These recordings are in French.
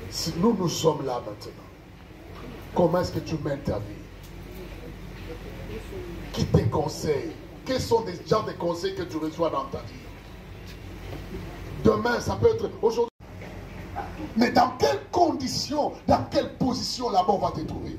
Si nous sommes là maintenant, comment est-ce que tu mènes ta vie? Qui te conseille? Quels sont les genres de conseils que tu reçois dans ta vie? Demain, ça peut être aujourd'hui. Mais dans quelles conditions, dans quelle position la mort va te trouver?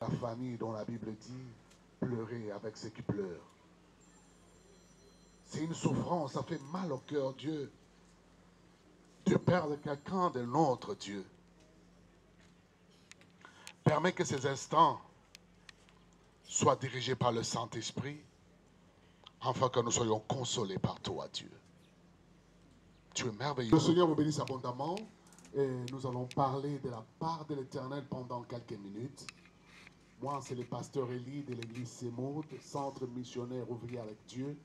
La famille dont la Bible dit pleurer avec ceux qui pleurent. C'est une souffrance, ça fait mal au cœur, Dieu, de perdre quelqu'un de notre Dieu. Permets que ces instants soient dirigés par le Saint-Esprit, afin que nous soyons consolés par toi, Dieu. Tu es merveilleux. Le Seigneur vous bénisse abondamment. Et nous allons parler de la part de l'Éternel pendant quelques minutes. Moi, c'est le pasteur Élie de l'église Semoud, centre missionnaire ouvrier avec Dieu,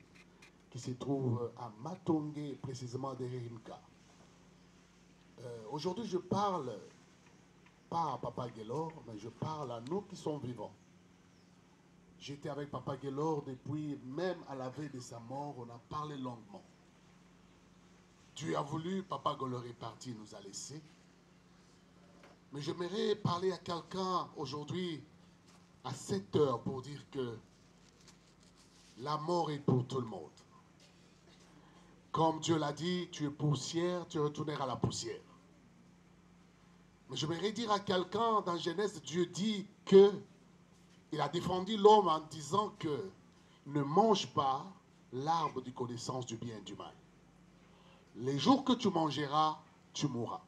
qui se trouve à Matongé, précisément derrière Rimka. Aujourd'hui, je parle pas à Papa Guélor, mais je parle à nous qui sommes vivants. J'étais avec Papa Guélor depuis, même à la veille de sa mort, on a parlé longuement. Dieu a voulu, Papa Guélor est parti, nous a laissés. Mais j'aimerais parler à quelqu'un aujourd'hui, à 7 heures, pour dire que la mort est pour tout le monde. Comme Dieu l'a dit, tu es poussière, tu retourneras à la poussière. Mais j'aimerais dire à quelqu'un, dans Genèse, Dieu dit que il a défendu l'homme en disant que ne mange pas l'arbre de connaissance du bien et du mal. Les jours que tu mangeras, tu mourras.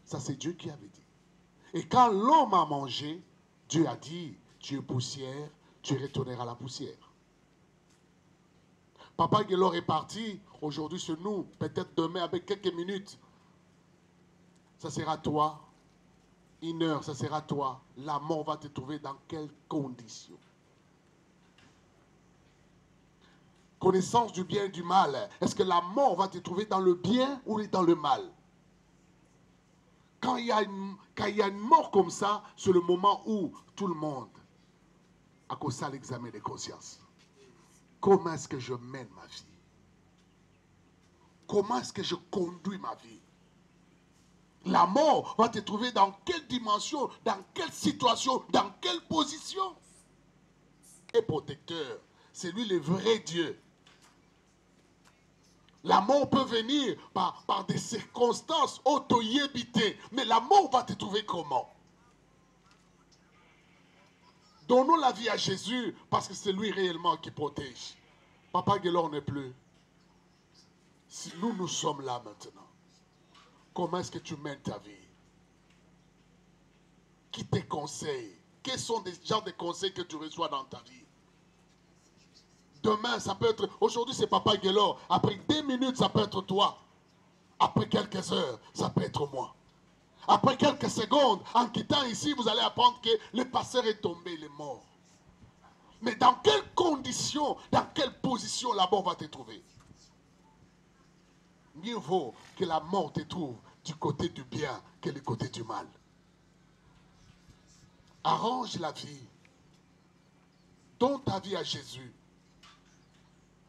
Ça, c'est Dieu qui avait dit. Et quand l'homme a mangé, Dieu a dit, tu es poussière, tu retourneras à la poussière. Papa Guélor est parti, aujourd'hui c'est nous, peut-être demain avec quelques minutes. Ça sera toi, une heure, ça sera toi. La mort va te trouver dans quelles conditions? Connaissance du bien et du mal. Est-ce que la mort va te trouver dans le bien ou dans le mal? Quand il y a une mort comme ça, c'est le moment où tout le monde a causé l'examen de conscience. Comment est-ce que je mène ma vie? Comment est-ce que je conduis ma vie? La mort va te trouver dans quelle dimension, dans quelle situation, dans quelle position? Et protecteur, c'est lui le vrai Dieu. La mort peut venir par des circonstances auto-yébitées, mais la mort va te trouver comment? Donnons la vie à Jésus parce que c'est lui réellement qui protège. Papa Guélor n'est plus. Si nous sommes là maintenant, comment est-ce que tu mènes ta vie? Qui te conseille? Quels sont les genres de conseils que tu reçois dans ta vie? Demain, ça peut être... Aujourd'hui, c'est Papa Guélor. Après 2 minutes, ça peut être toi. Après quelques heures, ça peut être moi. Après quelques secondes, en quittant ici, vous allez apprendre que le pasteur est tombé, il est mort. Mais dans quelles conditions, dans quelle position la mort va te trouver? Mieux vaut que la mort te trouve du côté du bien que du côté du mal. Arrange la vie. Donne ta vie à Jésus.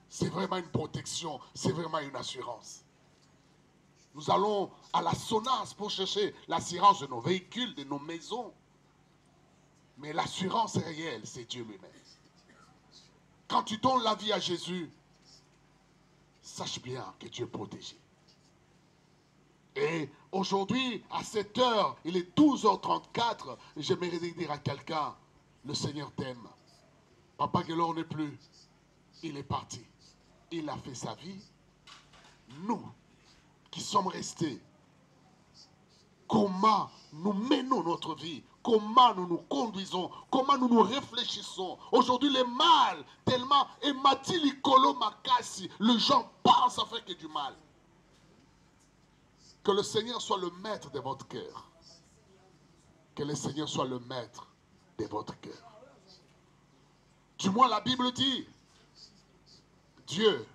C'est vraiment une protection, c'est vraiment une assurance. Nous allons à la SONAS pour chercher l'assurance de nos véhicules, de nos maisons. Mais l'assurance réelle, c'est Dieu lui-même. Quand tu donnes la vie à Jésus, sache bien que tu es protégé. Et aujourd'hui, à cette heure, il est 12h34, j'aimerais dire à quelqu'un, le Seigneur t'aime. Papa Guélor n'est plus, il est parti. Il a fait sa vie. Nous, qui sommes restés, comment nous menons notre vie, comment nous nous conduisons, comment nous nous réfléchissons. Aujourd'hui, le mal, tellement, et Mathili Kolo Makasi, les gens pensent à faire que du mal. Que le Seigneur soit le maître de votre cœur. Que le Seigneur soit le maître de votre cœur. Du moins, la Bible dit, Dieu,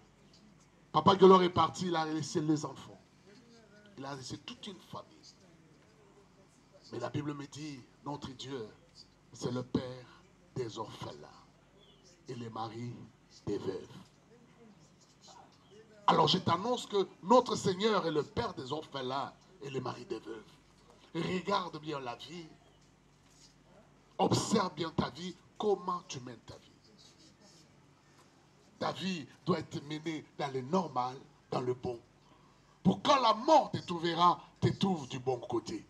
Papa Guélor est parti, il a laissé les enfants. Il a laissé toute une famille. Mais la Bible me dit, notre Dieu, c'est le Père des orphelins et le mari des veuves. Alors je t'annonce que notre Seigneur est le Père des orphelins et le mari des veuves. Regarde bien la vie. Observe bien ta vie. Comment tu mènes ta vie? Ta vie doit être menée dans le normal, dans le bon. Pour quand la mort te trouvera, te trouve du bon côté.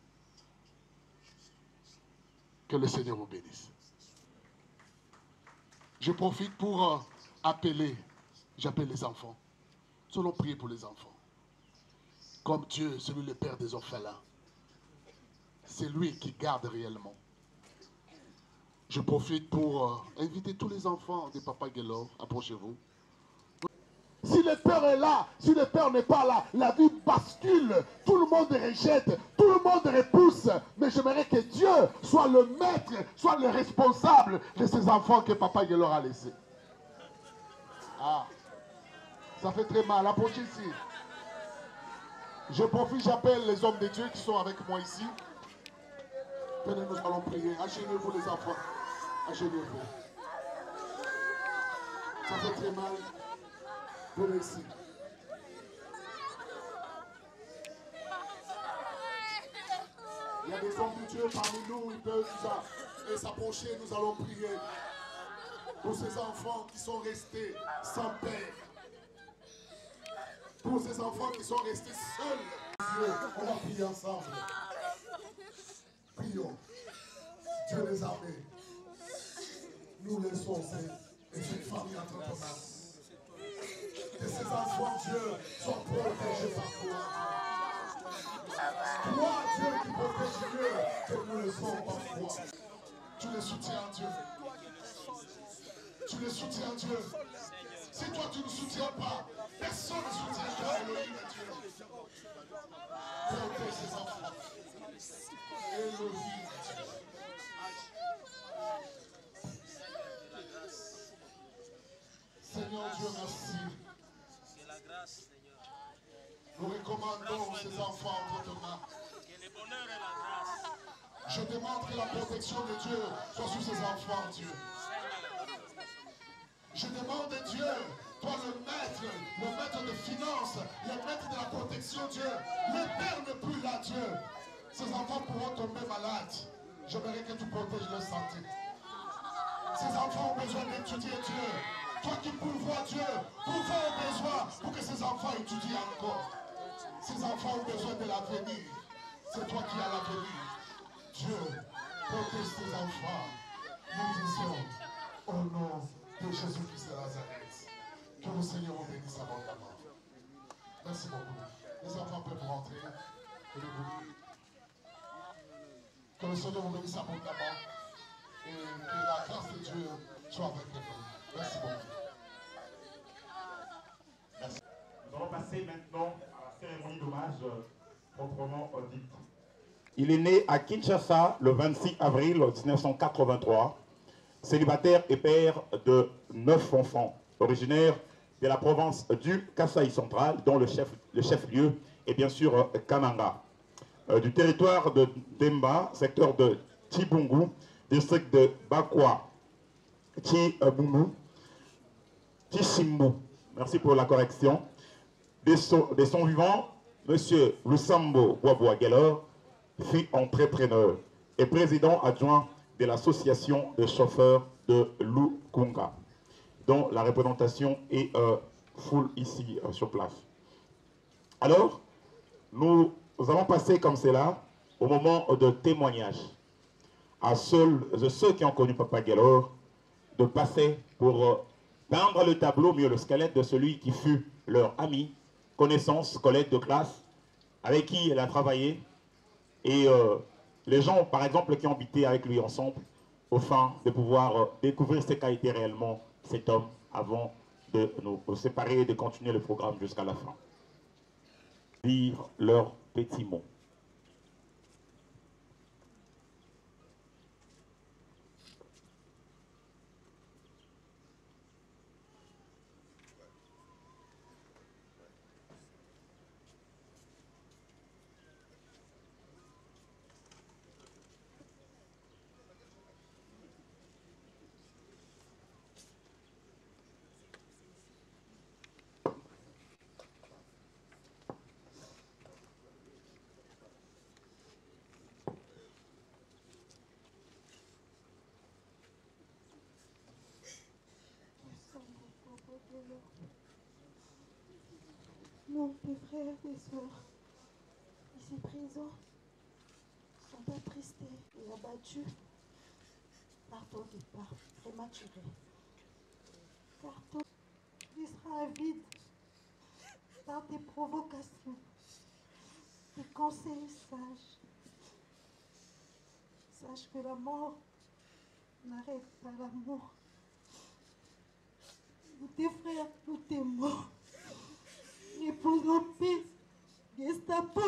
Que le Seigneur vous bénisse. Je profite pour appeler, j'appelle les enfants. Nous allons prier pour les enfants. Comme Dieu, c'est lui le Père des orphelins. C'est lui qui garde réellement. Je profite pour inviter tous les enfants de Papa Guélor. Approchez-vous. Si le Père est là, si le Père n'est pas là, la vie bascule. Tout le monde rejette, tout le monde repousse. Mais j'aimerais que Dieu soit le maître, soit le responsable de ces enfants que Papa Guélor a laissés. Ah, ça fait très mal. Approchez ici. Je profite, j'appelle les hommes de Dieu qui sont avec moi ici. Venez, nous allons prier. Agenez-vous les enfants. Agenez-vous. Ça fait très mal. Venez ici. Il y a des hommes de Dieu parmi nous, ils peuvent s'approcher, nous allons prier pour ces enfants qui sont restés sans père. Pour ces enfants qui sont restés seuls. Dieu, on va prier ensemble. Prions. Dieu des armées, nous laissons Et cette famille entre tes mains. Que ces enfants, Dieu, soient protégés par toi. Toi, Dieu, qui protège mieux que nous le sommes parfois. Tu les soutiens, Dieu. Tu les soutiens, Dieu. Si toi, tu ne soutiens pas, personne ne soutiendra Elohim, Dieu. Protège ces enfants. Elohim, Dieu. Seigneur Dieu, merci. Nous recommandons ces enfants entre tes mains. Je demande que la protection de Dieu soit sur ces enfants, Dieu. Je demande, Dieu, toi le maître de finances, le maître de la protection, Dieu. Le Père n'est plus là, Dieu. Ces enfants pourront tomber malades. J'aimerais que tu protèges leur santé. Ces enfants ont besoin d'étudier, Dieu. Toi qui pourvois, Dieu, pourvois au besoin pour que ces enfants étudient encore. Ces enfants ont besoin de l'avenir. C'est toi qui as l'avenir. Dieu, protège ces enfants. Nous disons, au nom de Jésus-Christ de Nazareth, que le Seigneur vous bénisse abondamment. Merci beaucoup. Les enfants peuvent rentrer. Que le Seigneur vous bénisse abondamment. Et que la grâce de Dieu soit avec vous. Merci beaucoup. Merci. Nous allons passer maintenant à la cérémonie d'hommage proprement dite. Il est né à Kinshasa le 26 avril 1983, célibataire et père de 9 enfants, originaire de la province du Kasaï central, dont le chef-lieu est bien sûr Kananga. Du territoire de Demba, secteur de Tibungu, district de Bakwa, Tibungu, Tisimbu, merci pour la correction. De son vivant, M. Lusambo Boaboa Gelor fut entrepreneur et président adjoint de l'association de chauffeurs de Lukunga, dont la représentation est full ici sur place. Alors, nous allons passer comme cela au moment de témoignage à ceux qui ont connu Papa Gelor, de passer pour peindre le tableau, mieux le squelette de celui qui fut leur ami, connaissance, collègue de classe, avec qui il a travaillé, et les gens, par exemple, qui ont habité avec lui ensemble, au fin de pouvoir découvrir ce qu'a été réellement cet homme avant de nous séparer et de continuer le programme jusqu'à la fin. Lire leurs petits mots. Nos deux frères et sœurs, ici présents, sont attristés et abattus par ton départ prématuré. Car ton vie sera vide par tes provocations, tes conseils sages. Sache que la mort n'arrête pas l'amour. Nous tes frères, nous t'aimons. Repose en paix, Gestapo.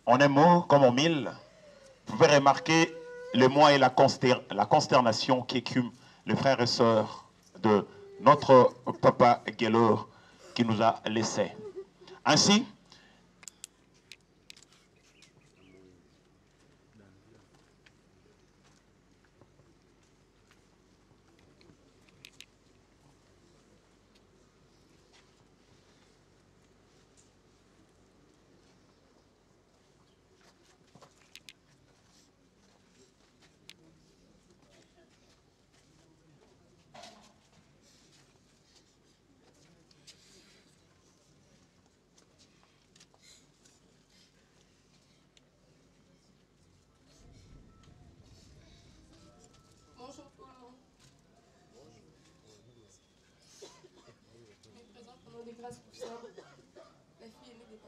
En un mot, comme en mille, vous pouvez remarquer l'émoi et la consternation qui écument les frères et sœurs de notre Papa Gelor qui nous a laissés. Ainsi,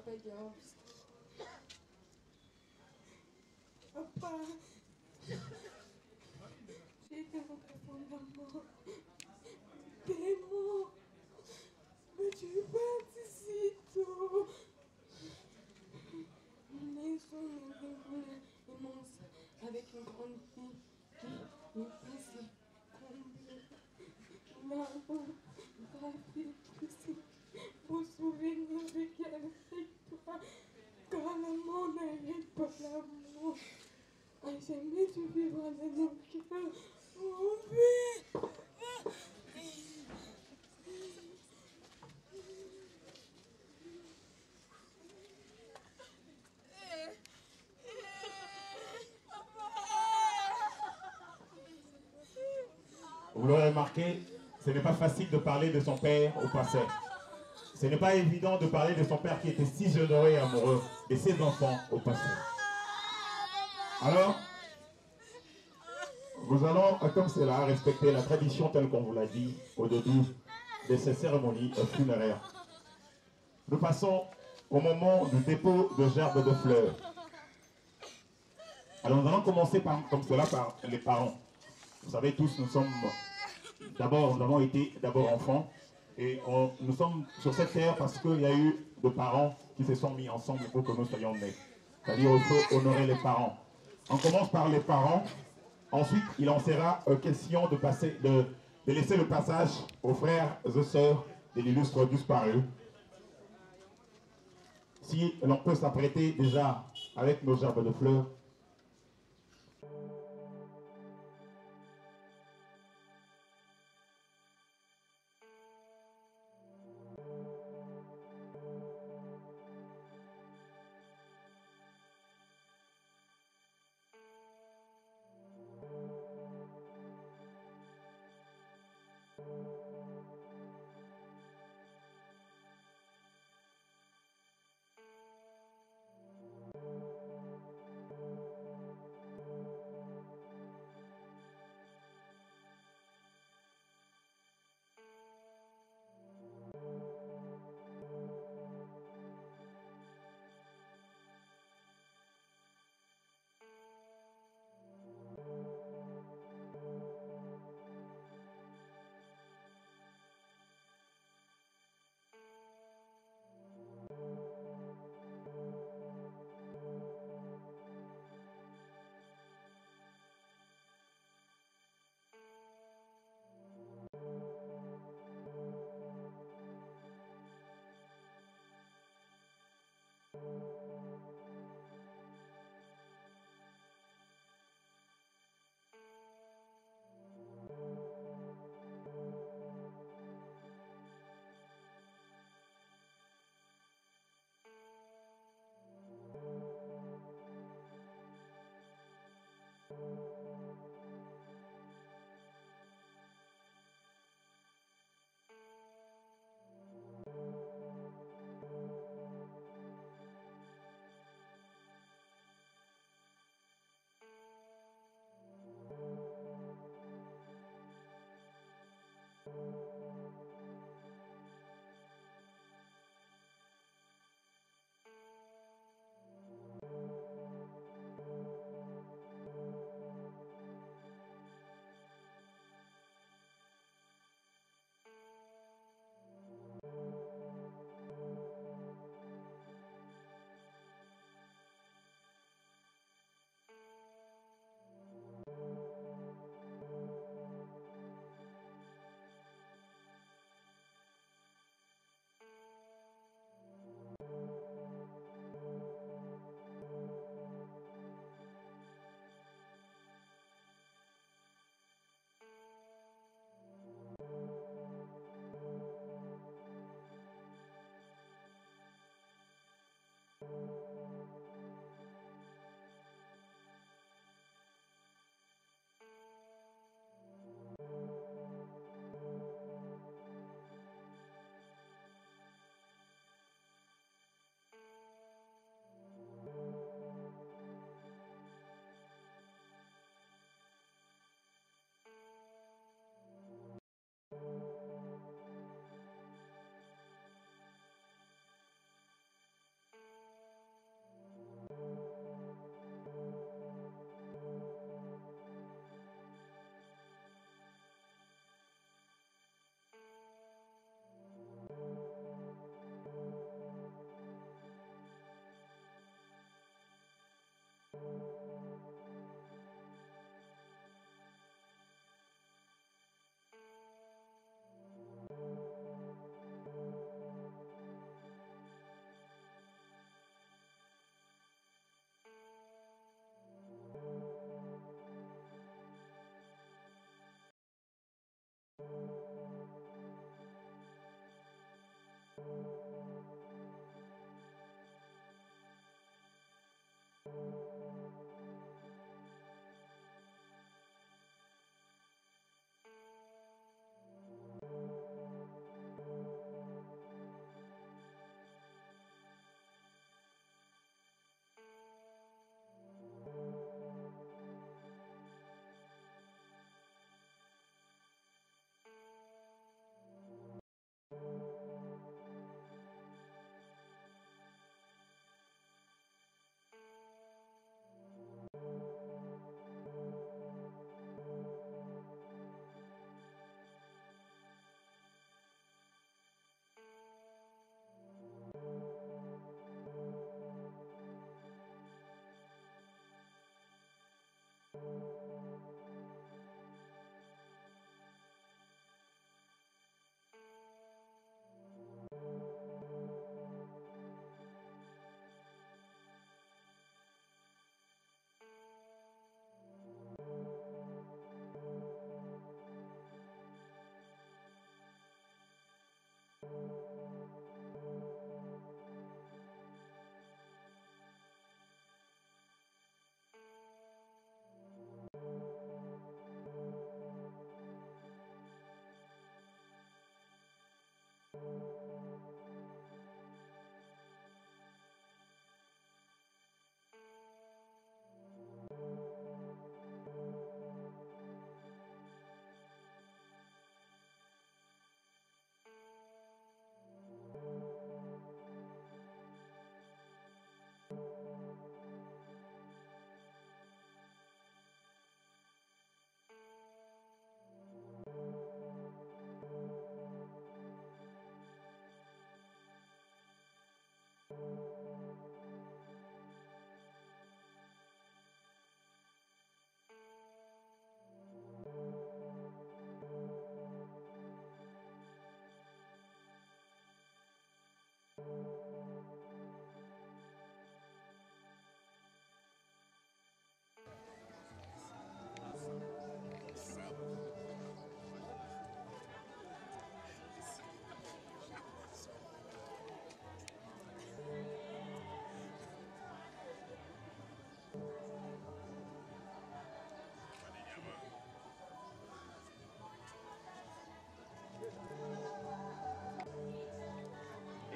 regarde. Papa, j'ai été rentré fondamment. Paiement. Mais tu es parti si tôt. Les hommes voulaient immense avec une grande fille qui est passée comblée. Là-haut, rapide aussi. Vos souvenirs régalent avec toi. Car l'amour n'arrête pas l'amour. À jamais tu vivras dans nos cœurs. Mon vie. Vous l'aurez remarqué, ce n'est pas facile de parler de son père au passé. Ce n'est pas évident de parler de son père qui était si généreux et amoureux et ses enfants au passé. Alors, nous allons, comme cela, respecter la tradition telle qu'on vous l'a dit au début de ces cérémonies funéraires. Nous passons au moment du dépôt de gerbes de fleurs. Alors nous allons commencer comme cela par les parents. Vous savez tous, nous avons été d'abord enfants et nous sommes sur cette terre parce qu'il y a eu de parents qui se sont mis ensemble pour que nous soyons nés. C'est-à-dire qu'il faut honorer les parents. On commence par les parents. Ensuite, il en sera question de laisser le passage aux frères et sœurs de l'illustre disparu. Si l'on peut s'apprêter déjà avec nos gerbes de fleurs.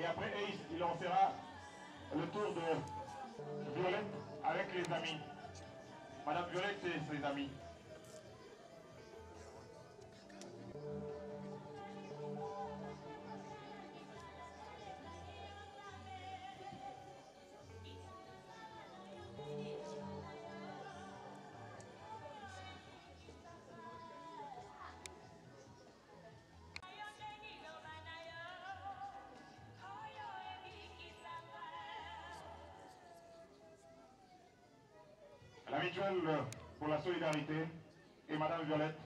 Et après, il lancera le tour de Violette avec les amis. Madame Violette et ses amis. La mutuelle pour la solidarité et Madame Violette.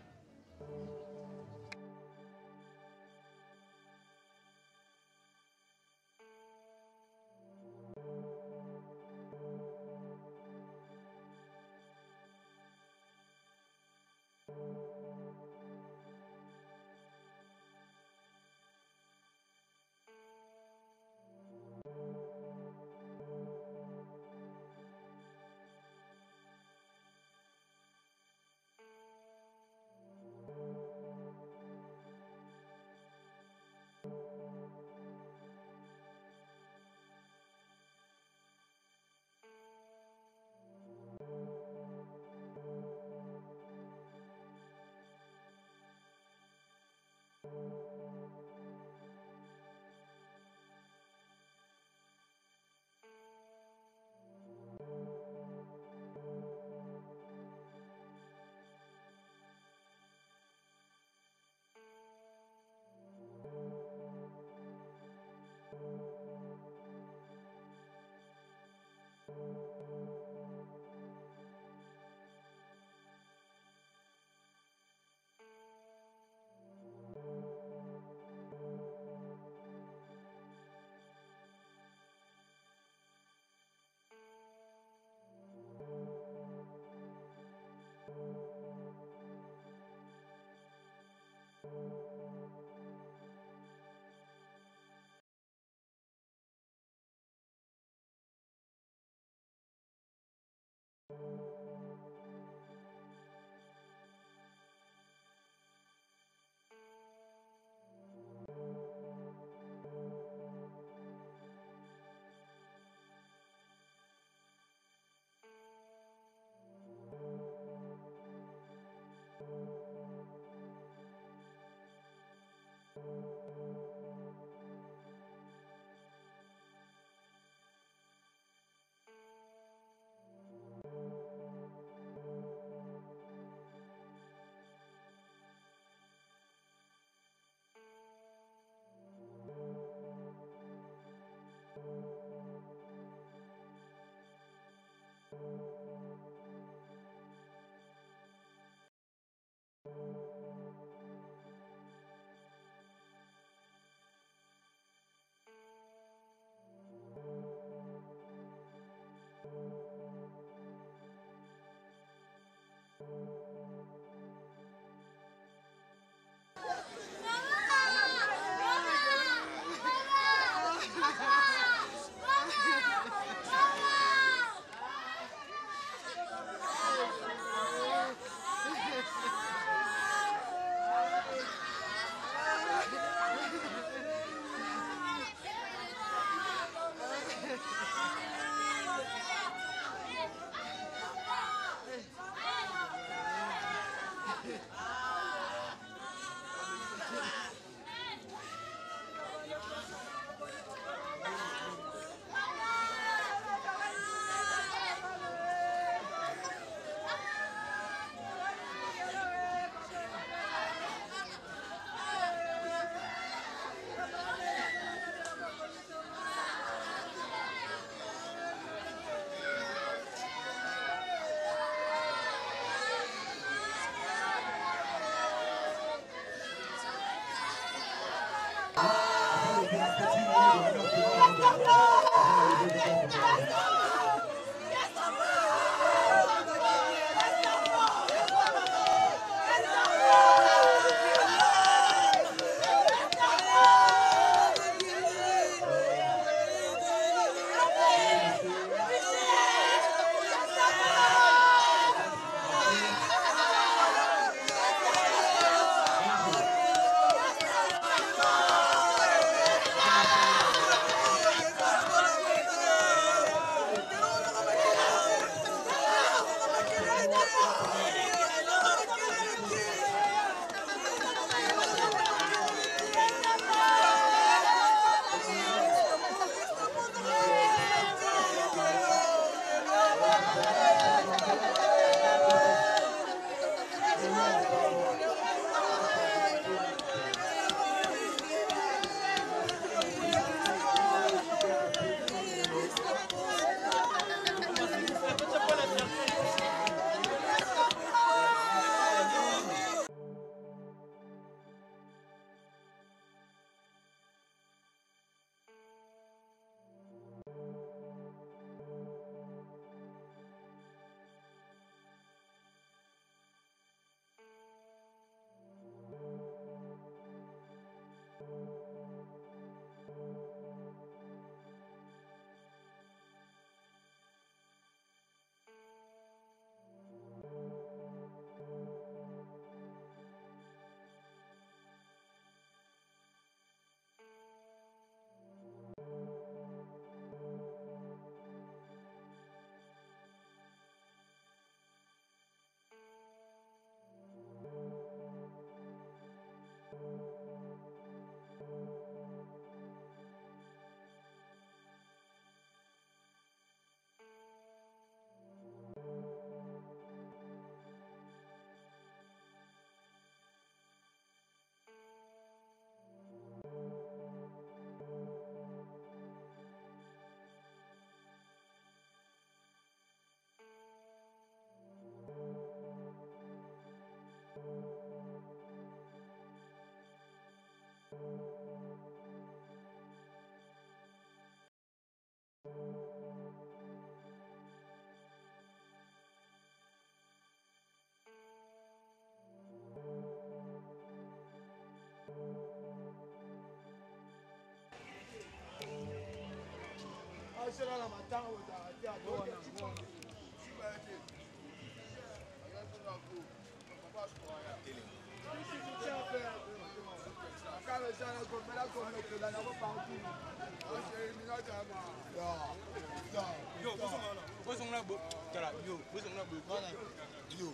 Yo.